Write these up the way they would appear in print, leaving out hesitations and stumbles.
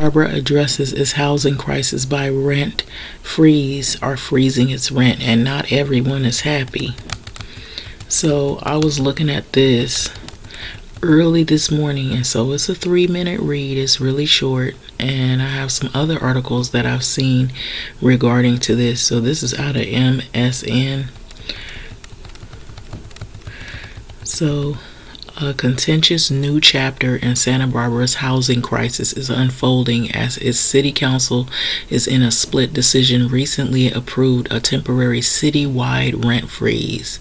Barbara addresses its housing crisis by rent freeze or freezing its rent, and not everyone is happy. So I was looking at this early this morning, and so it's a 3-minute read. It's really short, and I have some other articles that I've seen regarding to this. So this is out of MSN. So a contentious new chapter in Santa Barbara's housing crisis is unfolding as its city council is in a split decision recently approved a temporary citywide rent freeze.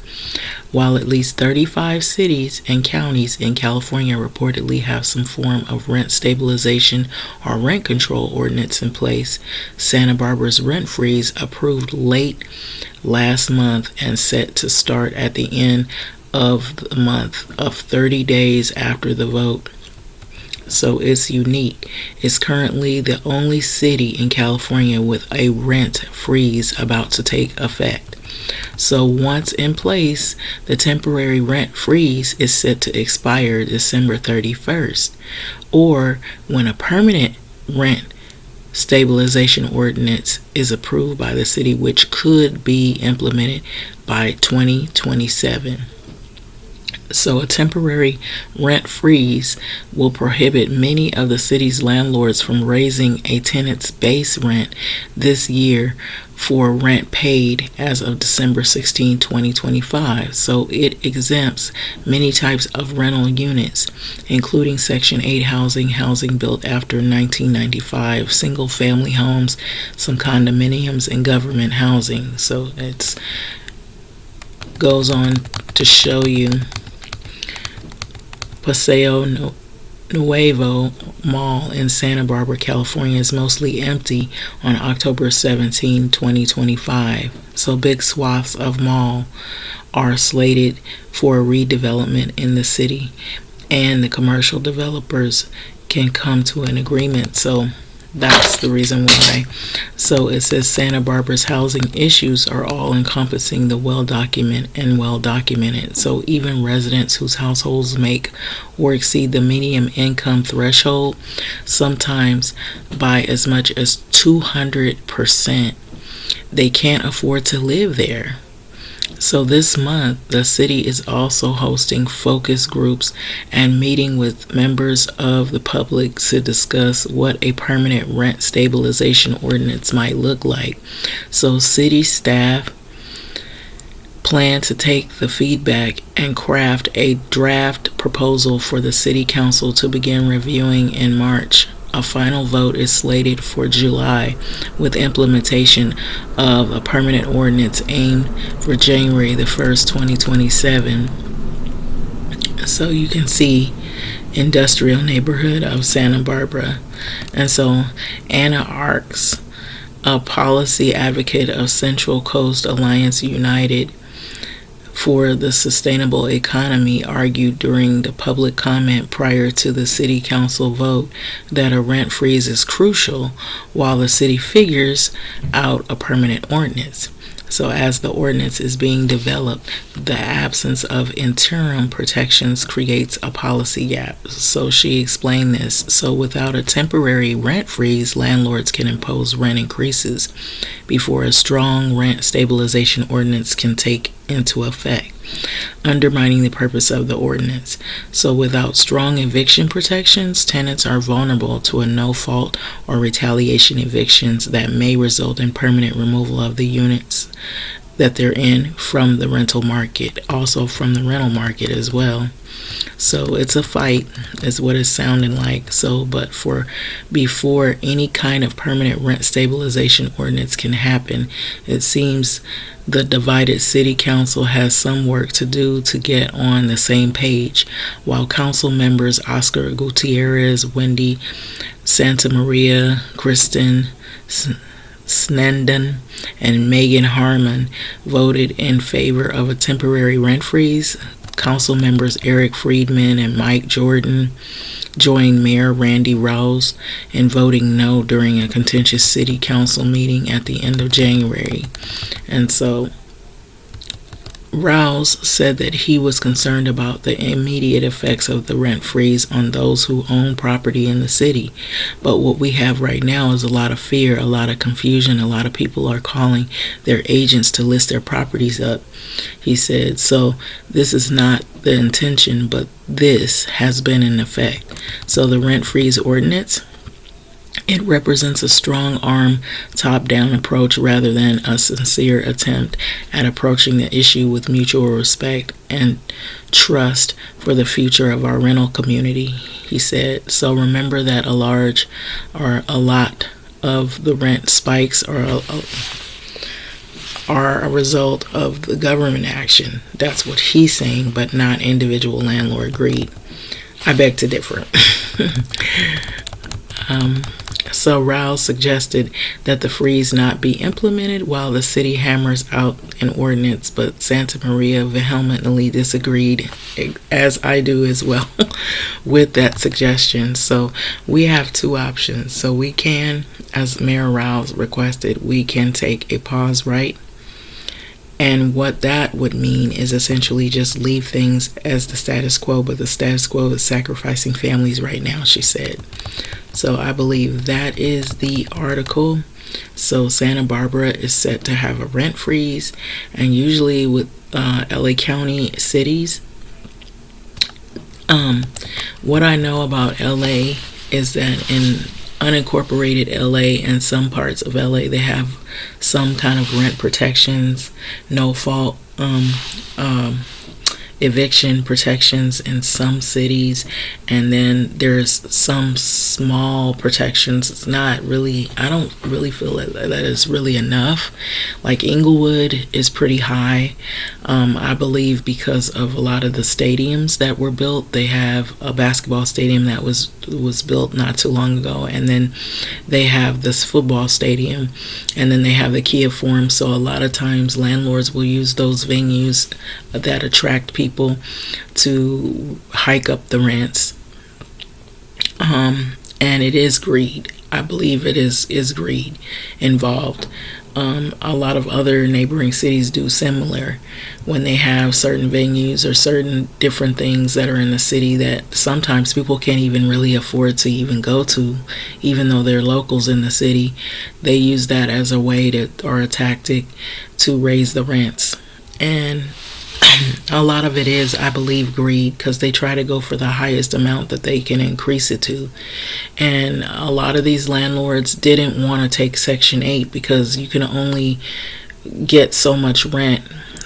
While at least 35 cities and counties in California reportedly have some form of rent stabilization or rent control ordinance in place, Santa Barbara's rent freeze, approved late last month and set to start at the end of the month of 30 days after the vote. So it's unique. It's currently the only city in California with a rent freeze about to take effect. So once in place, the temporary rent freeze is set to expire December 31st, or when a permanent rent stabilization ordinance is approved by the city, which could be implemented by 2027. So a temporary rent freeze will prohibit many of the city's landlords from raising a tenant's base rent this year for rent paid as of December 16, 2025. So it exempts many types of rental units, including Section 8 housing built after 1995, single-family homes, some condominiums, and government housing. So it goes on to show you Paseo Nuevo Mall in Santa Barbara, California is mostly empty on October 17, 2025. So big swaths of mall are slated for redevelopment in the city, and the commercial developers can come to an agreement. So that's the reason why. So it says Santa Barbara's housing issues are all encompassing the well-documented. So even residents whose households make or exceed the median income threshold, sometimes by as much as 200%, they can't afford to live there. So this month, the city is also hosting focus groups and meeting with members of the public to discuss what a permanent rent stabilization ordinance might look like. So city staff plan to take the feedback and craft a draft proposal for the city council to begin reviewing in March. A final vote is slated for July, with implementation of a permanent ordinance aimed for January the 1st, 2027. So you can see industrial neighborhood of Santa Barbara. And so Anna Arks, a policy advocate of Central Coast Alliance United for the Sustainable Economy, argued during the public comment prior to the city council vote that a rent freeze is crucial while the city figures out a permanent ordinance. So as the ordinance is being developed, the absence of interim protections creates a policy gap. So she explained this. So without a temporary rent freeze, landlords can impose rent increases before a strong rent stabilization ordinance can take into effect, undermining the purpose of the ordinance. So without strong eviction protections, tenants are vulnerable to a no-fault or retaliation evictions that may result in permanent removal of the units that they're in from the rental market, also from the rental market as well. So it's a fight, is what it's sounding like. So, but before any kind of permanent rent stabilization ordinance can happen, it seems the divided city council has some work to do to get on the same page, while council members Oscar Gutierrez, Wendy Santa Maria, Kristen Snenden, and Megan Harmon voted in favor of a temporary rent freeze. Council members Eric Friedman and Mike Jordan joined Mayor Randy Rouse in voting no during a contentious city council meeting at the end of January. And so Rouse said that he was concerned about the immediate effects of the rent freeze on those who own property in the city. But what we have right now is a lot of fear, a lot of confusion. A lot of people are calling their agents to list their properties up. He said, so this is not the intention, but this has been in effect. So the rent freeze ordinance, it represents a strong arm, top-down approach rather than a sincere attempt at approaching the issue with mutual respect and trust for the future of our rental community, he said. So remember that a lot of the rent spikes are a result of the government action. That's what he's saying, but not individual landlord greed. I beg to differ. So Rouse suggested that the freeze not be implemented while the city hammers out an ordinance, but Santa Maria vehemently disagreed, as I do as well, with that suggestion. So we have two options. So we can, as Mayor Rouse requested, we can take a pause right. And what that would mean is essentially just leave things as the status quo, but the status quo is sacrificing families right now, she said. So I believe that is the article. So Santa Barbara is set to have a rent freeze, and usually with LA County cities, what I know about LA is that in unincorporated LA and some parts of LA, they have some kind of rent protections, no fault eviction protections in some cities, and then there's some small protections. It's not really, I don't really feel that is really enough. Like Inglewood is pretty high, I believe, because of a lot of the stadiums that were built. They have a basketball stadium that was built not too long ago, and then they have this football stadium, and then they have the Kia Forum. So a lot of times landlords will use those venues that attract people to hike up the rents, and it is greed. I believe it is greed involved. A lot of other neighboring cities do similar when they have certain venues or certain different things that are in the city that sometimes people can't even really afford to even go to, even though they're locals in the city. They use that as a way to, or a tactic to raise the rents. And a lot of it is, I believe, greed, because they try to go for the highest amount that they can increase it to. And a lot of these landlords didn't want to take Section 8 because you can only get so much rent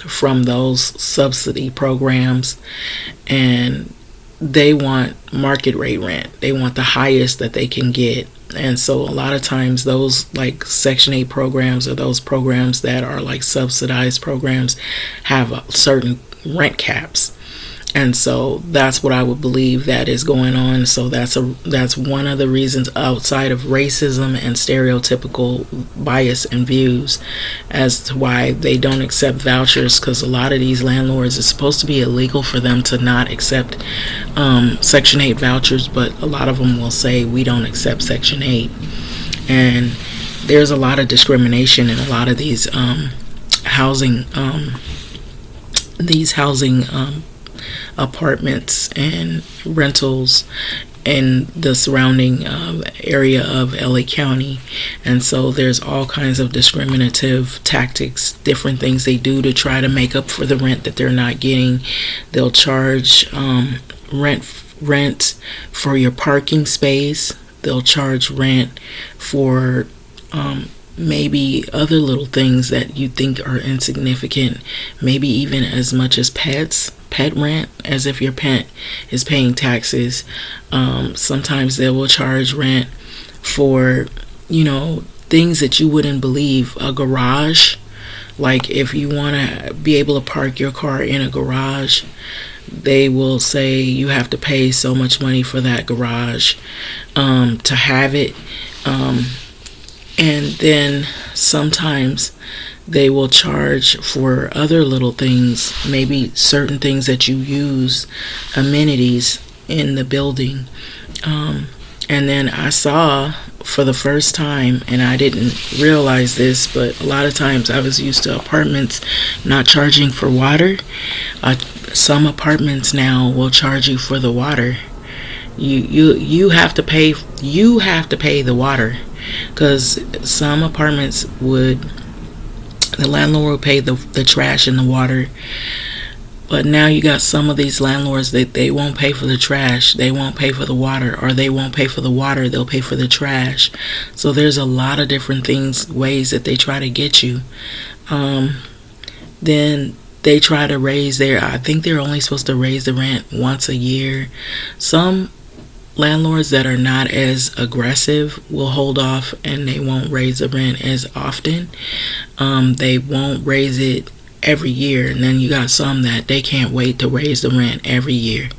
from those subsidy programs, and they want market rate rent. They want the highest that they can get. And so a lot of times those like Section 8 programs, or those programs that are like subsidized programs, have a certain rent caps. And so that's what I would believe that is going on. So that's one of the reasons, outside of racism and stereotypical bias and views, as to why they don't accept vouchers, because a lot of these landlords, it's supposed to be illegal for them to not accept Section 8 vouchers, but a lot of them will say we don't accept Section 8. And there's a lot of discrimination in a lot of these housing apartments and rentals in the surrounding area of LA County. And so there's all kinds of discriminative tactics, different things they do to try to make up for the rent that they're not getting. They'll charge rent for your parking space. They'll charge rent for maybe other little things that you think are insignificant, maybe even as much as pet rent, as if your pet is paying taxes. Sometimes they will charge rent for, things that you wouldn't believe. A garage, like if you want to be able to park your car in a garage, they will say you have to pay so much money for that garage to have it. And then sometimes they will charge for other little things, maybe certain things that you use, amenities in the building. And then I saw for the first time, and I didn't realize this, but a lot of times I was used to apartments not charging for water. Some apartments now will charge you for the water. You have to pay. You have to pay the water, because some apartments would, the landlord will pay the trash and the water. But now you got some of these landlords that they won't pay for the trash, they won't pay for the water, or they won't pay for the water, they'll pay for the trash. So there's a lot of different ways that they try to get you. Then they try to raise I think they're only supposed to raise the rent once a year. Some landlords that are not as aggressive will hold off and they won't raise the rent as often. They won't raise it every year. And then you got some that they can't wait to raise the rent every year.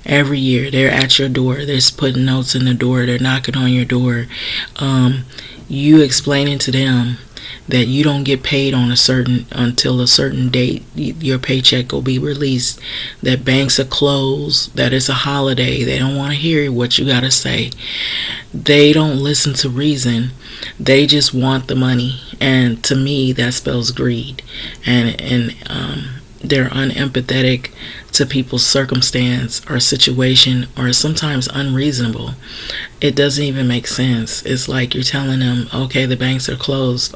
Every year they're at your door, they're putting notes in the door, they're knocking on your door, you explaining to them that you don't get paid until a certain date. Your paycheck will be released, that banks are closed, that it's a holiday. They don't want to hear what you got to say. They don't listen to reason. They just want the money, and to me that spells greed, and they're unempathetic to people's circumstance or situation, or sometimes unreasonable. It doesn't even make sense. It's like you're telling them, okay, the banks are closed,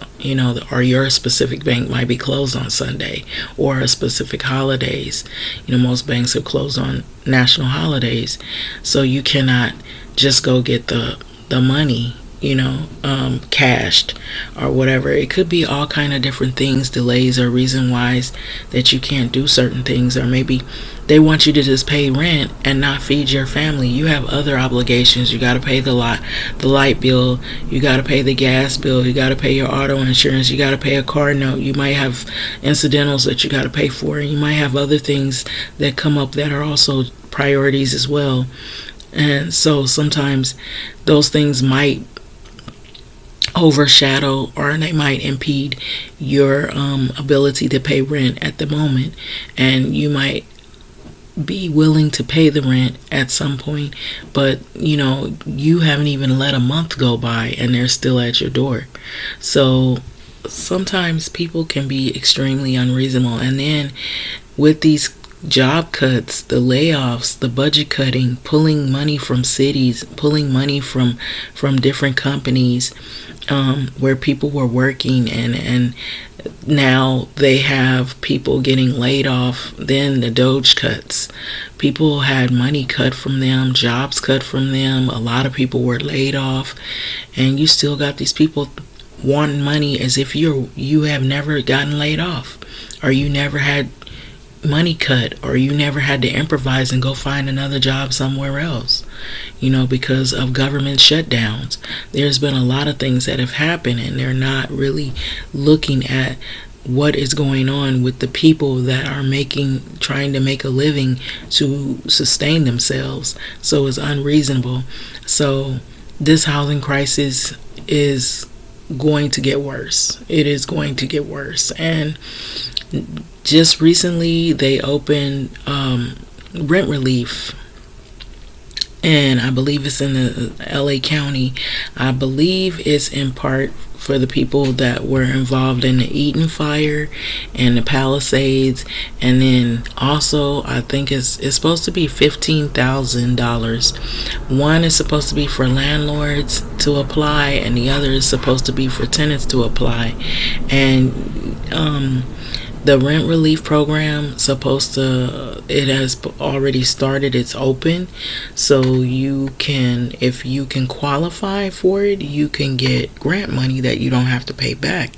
or your specific bank might be closed on Sunday or a specific holidays. Most banks are closed on national holidays, so you cannot just go get the money cashed or whatever. It could be all kind of different things, delays or reason whys that you can't do certain things, or maybe they want you to just pay rent and not feed your family. You have other obligations. You got to pay the light bill, you got to pay the gas bill, you got to pay your auto insurance, you got to pay a car note, you might have incidentals that you got to pay for, and you might have other things that come up that are also priorities as well. And so sometimes those things might overshadow, or they might impede your ability to pay rent at the moment, and you might be willing to pay the rent at some point, but you haven't even let a month go by and they're still at your door. So sometimes people can be extremely unreasonable, and then with these job cuts, the layoffs, the budget cutting, pulling money from cities, pulling money from different companies where people were working, and now they have people getting laid off. Then the Doge cuts, people had money cut from them, jobs cut from them, a lot of people were laid off, and you still got these people wanting money as if you have never gotten laid off, or you never had money cut, or you never had to improvise and go find another job somewhere else, because of government shutdowns. There's been a lot of things that have happened, and they're not really looking at what is going on with the people that are trying to make a living to sustain themselves. So it's unreasonable. So this housing crisis is going to get worse. It is going to get worse. And just recently they opened rent relief, and I believe it's in the LA County. I believe it's in part for the people that were involved in the Eaton fire and the Palisades, and then also I think it's supposed to be $15,000. One is supposed to be for landlords to apply, and the other is supposed to be for tenants to apply. And the rent relief program it has already started. It's open, so if you can qualify for it, you can get grant money that you don't have to pay back,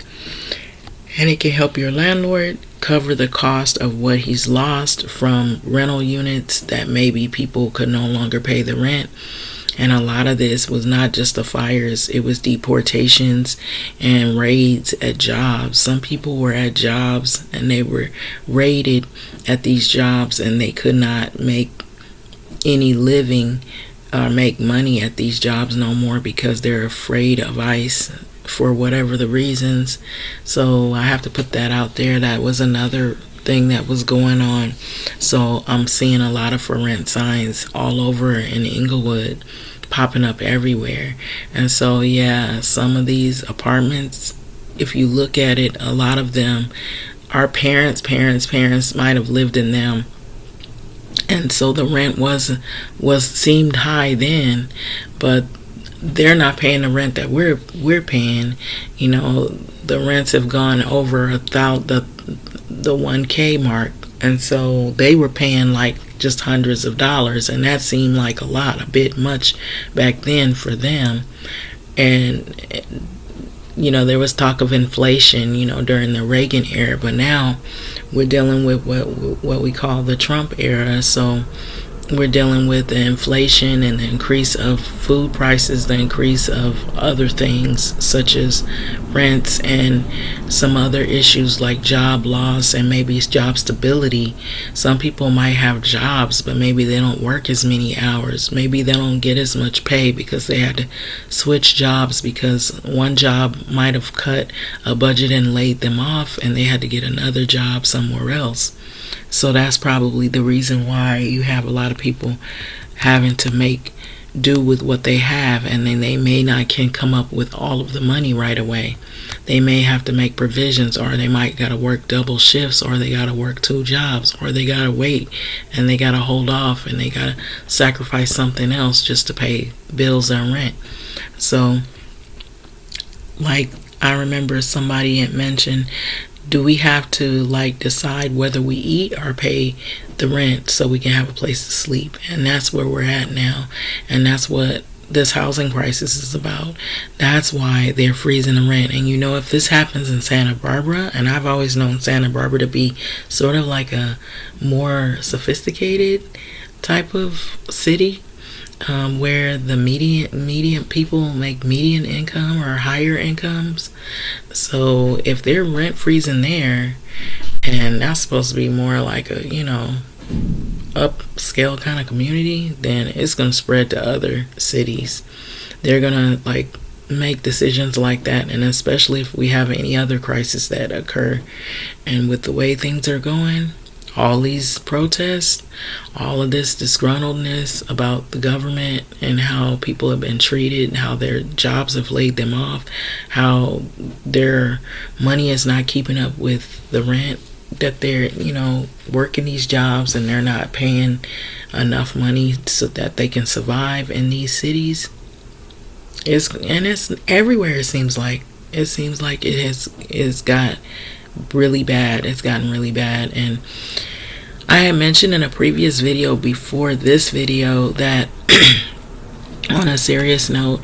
and it can help your landlord cover the cost of what he's lost from rental units that maybe people could no longer pay the rent. And a lot of this was not just the fires, it was deportations and raids at jobs. Some people were at jobs and they were raided at these jobs, and they could not make any living or make money at these jobs no more because they're afraid of ICE for whatever the reasons. So I have to put that out there. That was another thing that was going on. So I'm seeing a lot of for rent signs all over in Inglewood, popping up everywhere. And so, yeah, some of these apartments, if you look at it, a lot of them, our parents might have lived in them, and so the rent was seemed high then, but they're not paying the rent that we're paying. You know, the rents have gone over the 1K mark, and so they were paying like just hundreds of dollars, and that seemed like a bit much back then for them. And you know, there was talk of inflation, you know, during the Reagan era, but now we're dealing with what we call the Trump era. So we're dealing with the inflation and the increase of food prices, the increase of other things such as rents and some other issues like job loss and maybe job stability. Some people might have jobs, but maybe they don't work as many hours. Maybe they don't get as much pay because they had to switch jobs because one job might have cut a budget and laid them off, and they had to get another job somewhere else. So that's probably the reason why you have a lot of people having to make do with what they have, and then they may not can come up with all of the money right away. They may have to make provisions, or they might got to work double shifts, or they got to work 2 jobs, or they got to wait and they got to hold off and they got to sacrifice something else just to pay bills and rent. So, like, I remember somebody had mentioned, do we have to like decide whether we eat or pay the rent so we can have a place to sleep? And that's where we're at now, and that's what this housing crisis is about. That's why they're freezing the rent. And you know, if this happens in Santa Barbara, and I've always known Santa Barbara to be sort of like a more sophisticated type of city, where the median people make median income or higher incomes. So if they're rent freezing there, and that's supposed to be more like a, you know, upscale kind of community, then it's going to spread to other cities. They're going to like make decisions like that, and especially if we have any other crisis that occur. And with the way things are going, all these protests, all of this disgruntledness about the government and how people have been treated, how their jobs have laid them off, how their money is not keeping up with the rent that they're, you know, working these jobs, and they're not paying enough money so that they can survive in these cities. It's everywhere. It seems like it's got really bad. It's gotten really bad. And I had mentioned in a previous video before this video that on a serious note,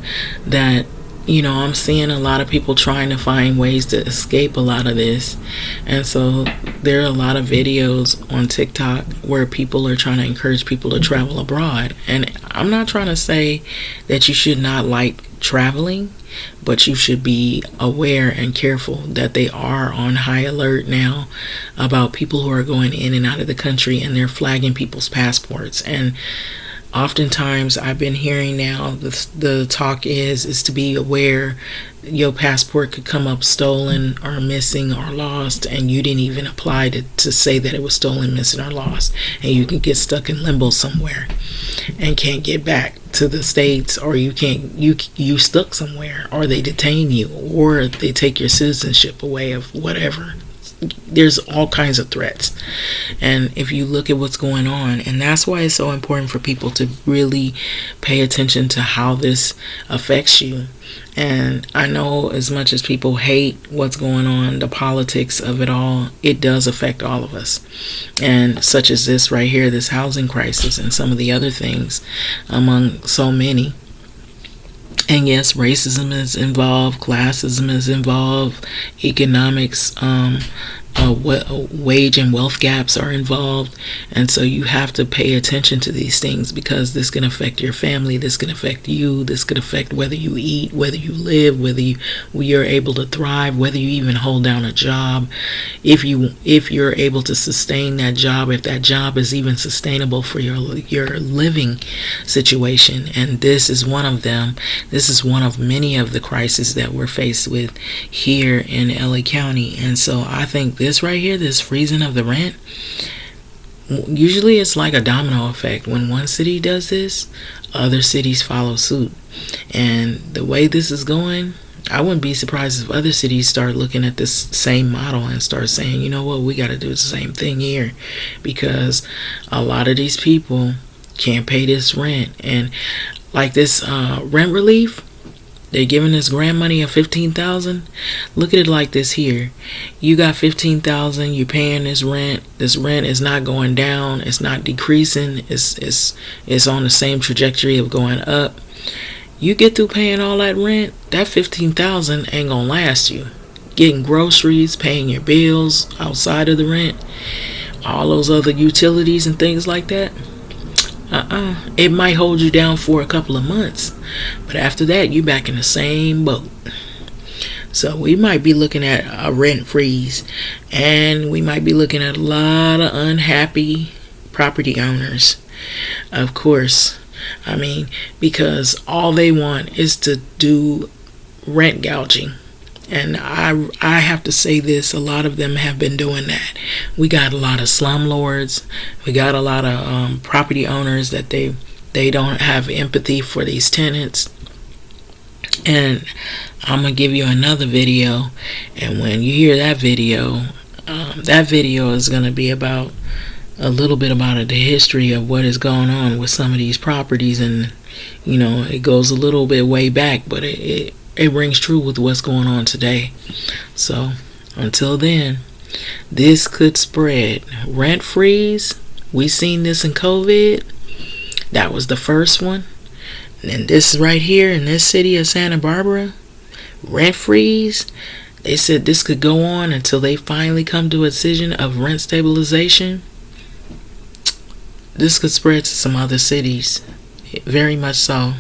that, you know, I'm seeing a lot of people trying to find ways to escape a lot of this. And so there are a lot of videos on TikTok where people are trying to encourage people to travel abroad. And I'm not trying to say that you should not like traveling, but you should be aware and careful that they are on high alert now about people who are going in and out of the country, and they're flagging people's passports. And oftentimes I've been hearing now the talk is to be aware your passport could come up stolen or missing or lost, and you didn't even apply to say that it was stolen, missing, or lost, and you can get stuck in limbo somewhere and can't get back to the States, or you stuck somewhere, or they detain you, or they take your citizenship away of whatever. There's all kinds of threats. And if you look at what's going on, and that's why it's so important for people to really pay attention to how this affects you. And I know as much as people hate what's going on, the politics of it all, it does affect all of us. And such as this right here, this housing crisis, and some of the other things among so many. And yes, racism is involved, classism is involved, economics, wage and wealth gaps are involved. And so you have to pay attention to these things, because this can affect your family, this can affect you, this could affect whether you eat, whether you live, whether you're able to thrive, whether you even hold down a job, if you're able to sustain that job, if that job is even sustainable for your living situation. And this is one of them. This is one of many of the crises that we're faced with here in LA County. And so I think this right here, this freezing of the rent, Usually it's like a domino effect. When one city does this, other cities follow suit. And the way this is going, I wouldn't be surprised if other cities start looking at this same model and start saying, you know what, we got to do the same thing here, because a lot of these people can't pay this rent. And like this rent relief, they're giving this grant money of $15,000. Look at it like this here. You got $15,000. You're paying this rent. This rent is not going down. It's not decreasing. It's on the same trajectory of going up. You get through paying all that rent, that $15,000 ain't gonna last you. Getting groceries, paying your bills outside of the rent, all those other utilities and things like that. It might hold you down for a couple of months, but after that, you back in the same boat. So we might be looking at a rent freeze, and we might be looking at a lot of unhappy property owners. Of course, I mean, because all they want is to do rent gouging. And I have to say this, a lot of them have been doing that. We got a lot of slumlords. We got a lot of property owners that they don't have empathy for these tenants. And I'm going to give you another video. And when you hear that video is going to be about a little bit about the history of what is going on with some of these properties. And, you know, it goes a little bit way back, but it rings true with what's going on today. So until then, this could spread. Rent freeze, we seen this in COVID. That was the first one. And this right here in this city of Santa Barbara, rent freeze, they said this could go on until they finally come to a decision of rent stabilization. This could spread to some other cities, very much so.